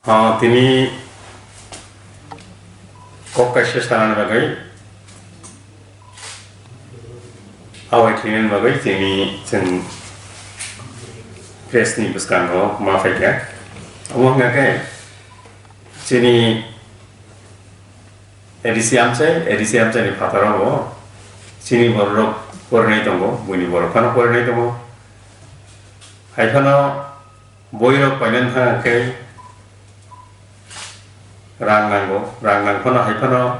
তিনি kokkaisya saran bagai awal klien bagai sini sen press ni buskan ho maafai ya awak ngakai sini edisi amcai ni patara ho sini borok kornai tongo buni borok kana kornai tongo hai kana boirok pailan tha kai rang kono hai kono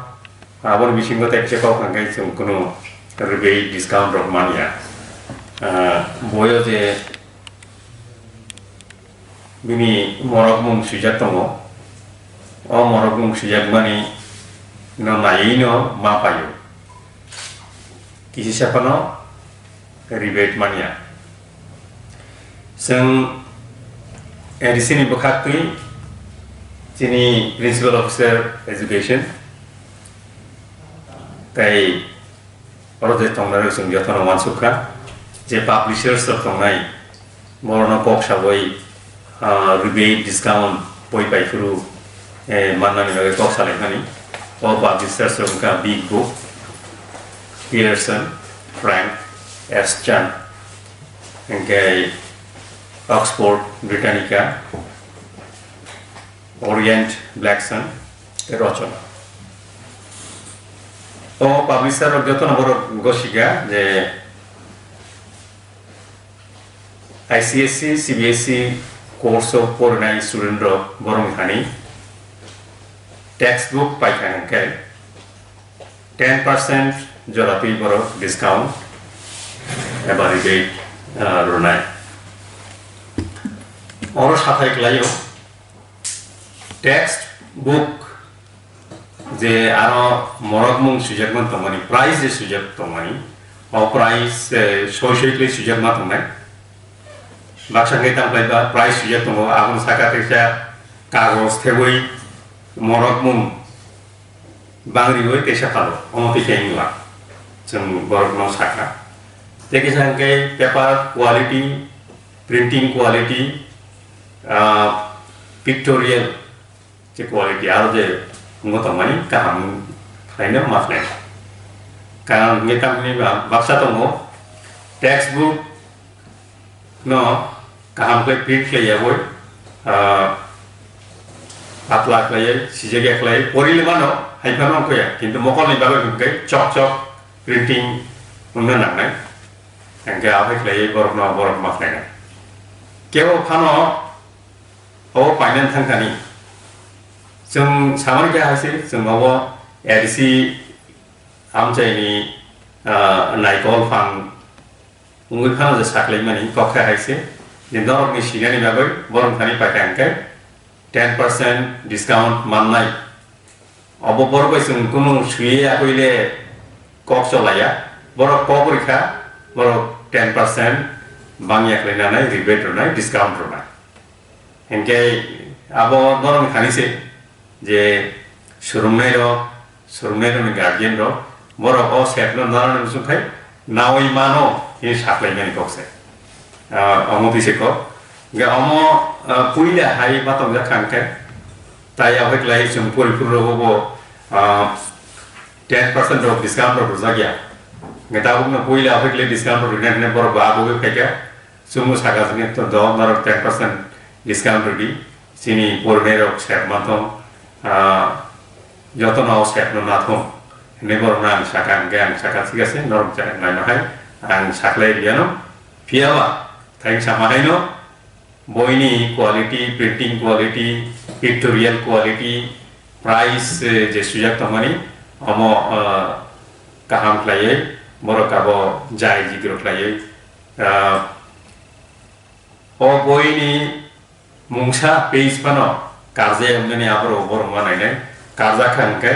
abon bisingo tek cekok ngai sum kono rebate discount rok mania boyo je bini morok mung sujak tongo o morok mung sujak mani no nai no ma payo kisi siapa no rebate mania sing di sini bukat tui sini Principal Officer Education tai project tongnai sung jotono mansukha je publishers of tongnai morona kok saboi rebate discount poi pai furu manani nage kok sale khani o publishers of ka big book Peterson Frank S Chan engkai Oxford Britannica Orient Blackson Rochon o publisher of jotono boro goshiga je ICSE CBSE course of pornai student ro borong khani textbook pai khani kai 10% jolapi boro discount ebar rebate ronai oro sathai klayo textbook je aro morok mung sujak man tomani price je sujak tomani o price socially sujak ma tomai baksa ngai tam pai price sujak tomo agun saka teksa kagos theboi morok mung bangri hoi tesa phalo omoti keingla jeng borok no saka teki sangke paper quality printing quality pictorial je quality aro je ngotomani kaham khaina mafne kan ngetam ni baksa tongo textbook no kaham ke print le boy patla klay sijege klay porile mano haipano ko ya kintu mokol ni bagai ke chok printing unna nang angke ape klay borok mafne keo phano o painan thangkani जों सामान्य हासिल जों मावो ADC आमचाइनि नाइकल फां उंगै फां जे साख्लै मानि कखा हाइसे दिनदरनि सिगानि बागै बरं थानि पाकांके 10% डिस्काउंट माननाय अब बरबै जों कुनु सुये आकइले कक चलाया बर कबरिखा बर 10% बांगिया खैनानै रिबेट रनाय डिस्काउंट रनाय हेंके अब दरनि खानिसे जे surumnai ro ni guardian ro boro o setno naran sukai nawi mano ini saklai mani kokse omo biseko ga omo puila hai batong ja kangke taya hoi lai sumpuri puro bo 10% of discount ro zagya ngeta umna puila hoi lai discount ro ne boro ba bo keka sumu saga ne to do naro 10% discount ro di sini porne ro set matom jotono step no nathom nebor nan sakan gang sakan sigase norm jangan nai mahai ang saklai diano piawa thaing samahai no boini quality printing quality pictorial quality price je sujak tamani amo kaham klai morokabo jai jigro klai o boini mungsa page pano karja umne abro borong manai karja khanke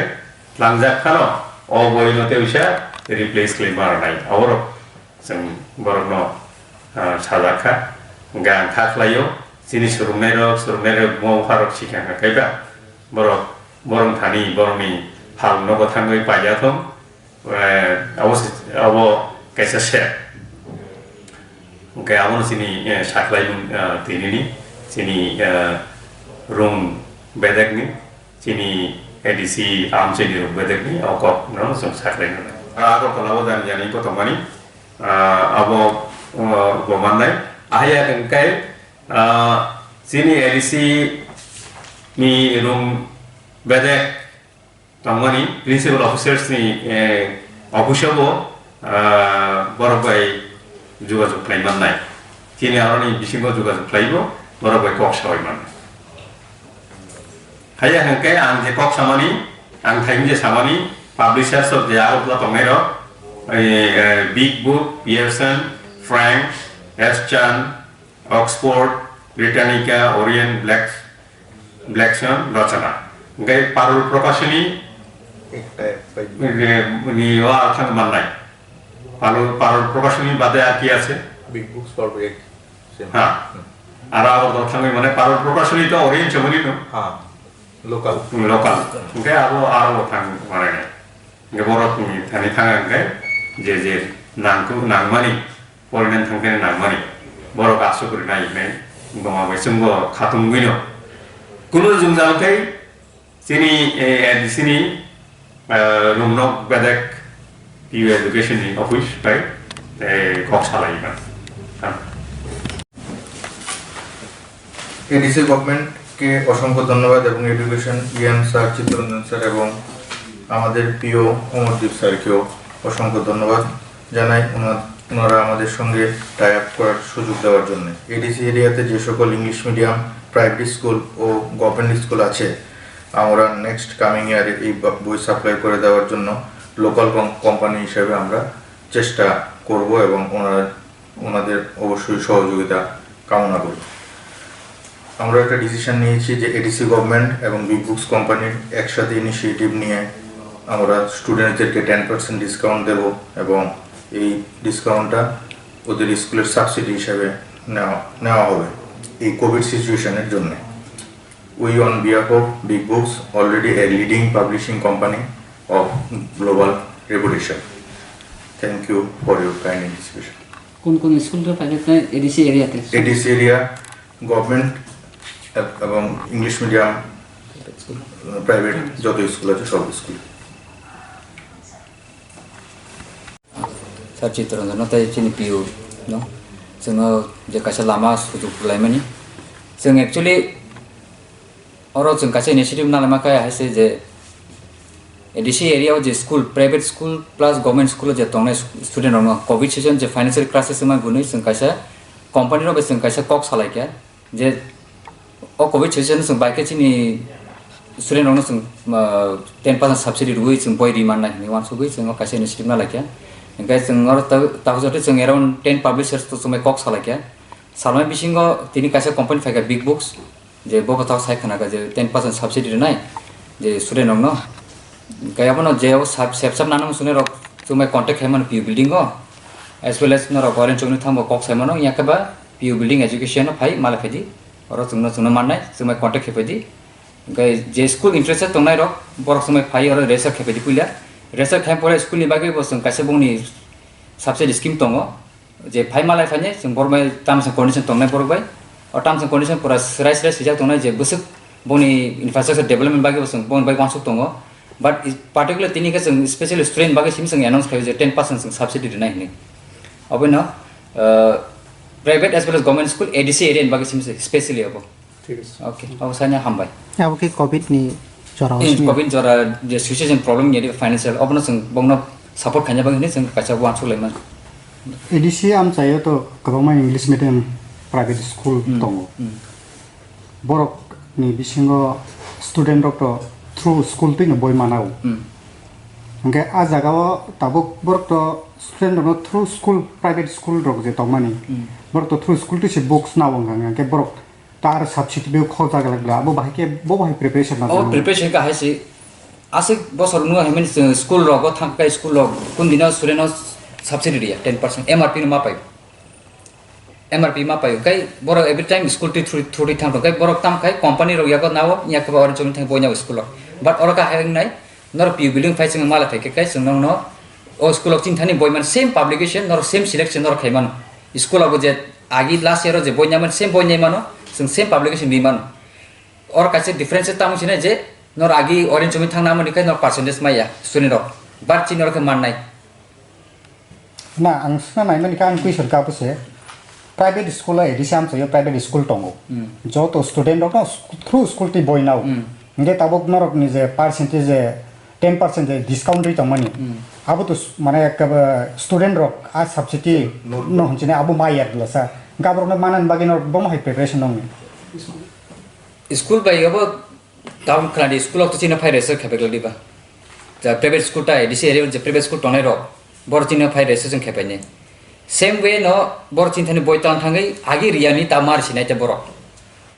langjak khano o boino te usha replace claim marnai awro jeng borong no sajaka gang khaklayo sini surumnai ro mo farok sikha kaiba borong thani borongni hal nogo thangoi paijathom abo kaisa se Kaya amo sini saklay tinini sini room bedekni chini edisi amchini bedekni okok no som saklaina ago kolabo dan jani ko tomani abo bomanai aya kai chini edisi ni room bedek tomani principal officers ni official বড়বাই যোগাযোগ খাইমান নাই তিনি আরনি বিসিঙ্গ যোগাযোগ খাইব বড়বাই cock সাবাই মান খাইয়া হাঙ্কে আং যে কক সামানি আং থাইম যে সামানি পাবলিশার্স অফ যে আরবলা তংনাই র big book Pearson Frank S Chand Oxford Britannica Orient Blackswan রচনা গাই পারুল প্রকাশনী ni wa thang man nai parol প্রকাশনী বাদে আর কি আছে বিগ বুকস কর্পোরেট হ্যাঁ আর আবার thang মানে পারল প্রকাশনী তো ওরিয়েন্ট জমনি নো হ্যাঁ লোকাল ওকে আরো thang মানে নাই গে বড় তুমি থানি থাঙ্গা গে যে নাংকু নাংমানি পরিনান থাংকে নাংমানি বড় কাজ করে নাই নাই গমা বাইসঙ্গ খাতুম গইনো কোন জুমজালকাই চিনি এডিসিনি rumnok bedek PU education ni office pai kok salai kan ADC গভর্নমেন্টকে অসংখ্য ধন্যবাদ এবং education EM sir Chittaranjan sir এবং আমাদের প্রিয় অমরদীপ স্যারকেও অসংখ্য ধন্যবাদ জানাই ওনারা আমাদের সঙ্গে টাই আপ করার সুযোগ দেওয়ার জন্য এডিসি এরিয়াতে যে সকল ইংলিশ মিডিয়াম প্রাইভেট স্কুল ও গভর্নমেন্ট স্কুল আছে আমরা নেক্সট কামিং ইয়ারে এই বই সাপ্লাই করে দেওয়ার জন্য লোকাল কোম্পানি হিসেবে আমরা চেষ্টা করব এবং ওনাদের অবশ্যই সহযোগিতা কামনা করব আমরা একটা ডিসিশন নিয়েছি যে এডিসি গভর্নমেন্ট এবং বিগ বুকস কোম্পানির একসাথে ইনিশিয়েটিভ নিয়ে আমরা স্টুডেন্টদেরকে 10% ডিসকাউন্ট দেব এবং এই ডিসকাউন্টটা ওদের স্কুলের সাবসিডি হিসেবে নেওয়া হবে এই কোভিড সিচুয়েশনের জন্য We on behalf of Big Books, already a leading publishing company of global reputation. Thank you for your kind participation. কোন স্কুল তো প্রাইভেট না এডিসি এরিয়াতে এডিসি এরিয়া গভর্নমেন্ট এবং ইংলিশ মিডিয়াম প্রাইভেট যত স্কুল আছে সব স্কুল सार चित्तरंजन नाथाय जोंनि पिउ न जोङो जे खायसे लामा सुजुग लायमानि जों एक्चुअली और जों खायसे इनिशिएटिभ नालामाखाय हायसे जे एडिसि एरियाव जे स्कुल प्राइवेट स्कुल प्लास गभर्नमेंट स्कुल जे तंनाय स्टुडेन्ट रंग कोविड सिजन जे फाइनेंशियल क्राइसिस मा गुनै जों खायसे कंपनी रो जों खायसे कक सालायके जे ओ कोविड सिजन जों बाइके चिनि स्टुडेन्ट रंग जों 10% सब्सिडी रुइ जों बय डिमान्ड नायनि वान सुगै जों खायसे इनिशिएटिभ नालायके ओंखाय जों आरो तावजों जों एराउन्ड 10 पब्लिशर्स तो जों कक सालायके सालमाय बिसिंगो तिनि खायसे कंपनी फायगा बिग बुक्स जे बगताव सायखनागा जे 10% सब्सिडी नाय जे स्टुडेन्ट रंग न गायाबनो जे सेपसाब नानम सुने रक जों कन्टेक्ट खायमान पिउ बिल्डिंग एज वेल एज नर गरेन चोंनि थांबो कक सायमानो याकबा पिउ बिल्डिंग एजुकेशन फाय माला फायदि और जोंनो माननाय जों कन्टेक्ट खायफायदि गाय जे स्कुल इंटरेस्ट तंनाय रक बरक जों फाय और रेसार खायफायदि पुइला रेसार खाय परे स्कुलनि बागै बसं कासे बुंनि सब्सिडी स्कीम दङ जे फाय मालाय फायने जों बरबाय टार्म्स एन्ड कन्डिशन तंनाय बरबाय और टार्म्स एन्ड कन्डिशन पुरा स्राय सिजाक तंनाय जे बसक बुंनि इनफ्रास्ट्राक्चार डेभलपमेन्ट बागै बसं बुंबाय वानसुक दङ but particular tini ka jeng especially student bagi sim sing announce khai je 10% sing subsidy dinai ni abena private as well as government school ADC area bagi sim especially abo ঠিক আছে okay awasanya hambai abo ki covid ni jora in covid jora je situation problem ni financial abena sing bongno support khanya bagi ni sing kacha wan sulai man edisi am chayo to kabama english medium private school tongo borok ni bisingo student rok to through school to boy manao okay a jagao tabuk borok to student rok through school private school rok je tongmani borok to through school to se books na wanga ke borok tar subsidy be khoja galagla abo bahike bo bahai preparation na oh preparation ka haisi asik bosor nu hemen school rok thangkai school rok kun dina student subsidy dia 10% MRP ma pai MRP ma pai kai borok every time school to through thang kai borok tam kai company rok yago nawo yak ba oran chong thang bonya school but ora ka hayang nai nor pi building fai sing mala thai kai sing no o school of chin thani boy man same publication nor same selection nor khaiman school of je agi last year je bonya man same bonya mano sing same publication bi man or kaise difference tamu sine je nor agi orange chumi thang namu nikai nor percentage maya student rok bar chinor ke mannai na ang sna nai mani kan question ka puse private school a edisi am chayo private school tongo joto student rok through school ti boy now nge tabok norok ni je percentage 10% je discount ri tongmani abu to mane student rok a subsidy no hunchine abu maya glasa gabrok na manan bagin rok bom hai preparation nong school bai abo town khani school of china phai research khabe diba ja private school ta edisi area je private school tonai rok bor china phai research jeng khabe ne same way no bor chin thani boy tan thangai agi riani tamar sinai te borok